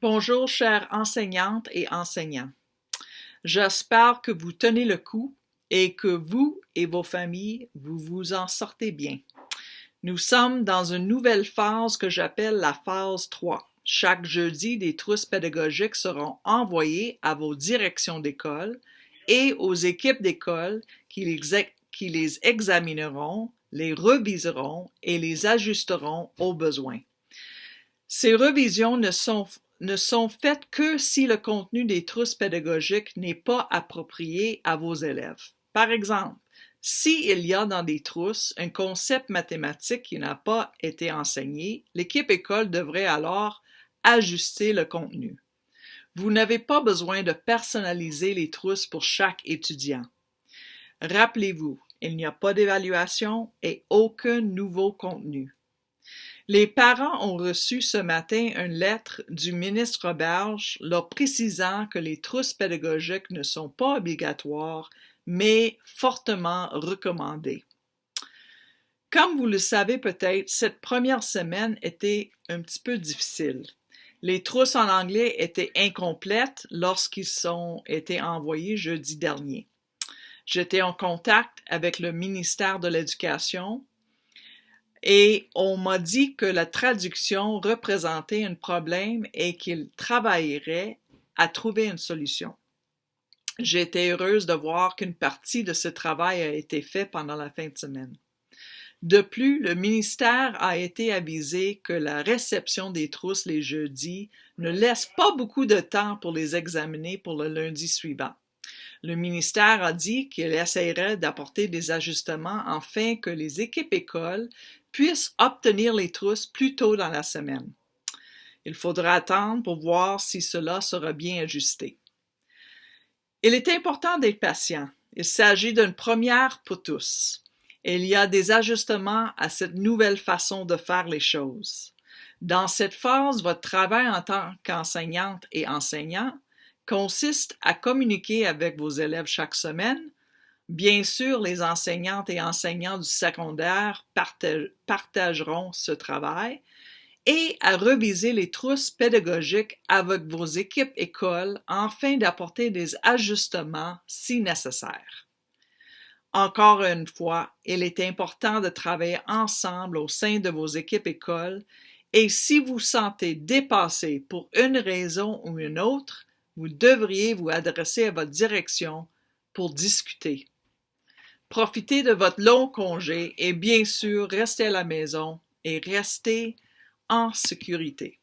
Bonjour, chères enseignantes et enseignants. J'espère que vous tenez le coup et que vous et vos familles, vous vous en sortez bien. Nous sommes dans une nouvelle phase que j'appelle la phase 3. Chaque jeudi, des trousses pédagogiques seront envoyées à vos directions d'école et aux équipes d'école qui les examineront, les reviseront et les ajusteront aux besoins. Ces révisions ne sont faites que si le contenu des trousses pédagogiques n'est pas approprié à vos élèves. Par exemple, s'il y a dans des trousses un concept mathématique qui n'a pas été enseigné, l'équipe école devrait alors ajuster le contenu. Vous n'avez pas besoin de personnaliser les trousses pour chaque étudiant. Rappelez-vous, il n'y a pas d'évaluation et aucun nouveau contenu. Les parents ont reçu ce matin une lettre du ministre Roberge leur précisant que les trousses pédagogiques ne sont pas obligatoires, mais fortement recommandées. Comme vous le savez peut-être, cette première semaine était un petit peu difficile. Les trousses en anglais étaient incomplètes lorsqu'ils ont été envoyés jeudi dernier. J'étais en contact avec le ministère de l'Éducation et on m'a dit que la traduction représentait un problème et qu'ils travailleraient à trouver une solution. J'ai été heureuse de voir qu'une partie de ce travail a été fait pendant la fin de semaine. De plus, le ministère a été avisé que la réception des trousses les jeudis ne laisse pas beaucoup de temps pour les examiner pour le lundi suivant. Le ministère a dit qu'il essaierait d'apporter des ajustements afin que les équipes écoles puissent obtenir les trousses plus tôt dans la semaine. Il faudra attendre pour voir si cela sera bien ajusté. Il est important d'être patient. Il s'agit d'une première pour tous. Il y a des ajustements à cette nouvelle façon de faire les choses. Dans cette phase, votre travail en tant qu'enseignante et enseignant consiste à communiquer avec vos élèves chaque semaine. Bien sûr, les enseignantes et enseignants du secondaire partageront ce travail et à reviser les trousses pédagogiques avec vos équipes écoles afin d'apporter des ajustements si nécessaire. Encore une fois, il est important de travailler ensemble au sein de vos équipes écoles et si vous sentez dépassé pour une raison ou une autre, vous devriez vous adresser à votre direction pour discuter. Profitez de votre long congé et bien sûr, restez à la maison et restez en sécurité.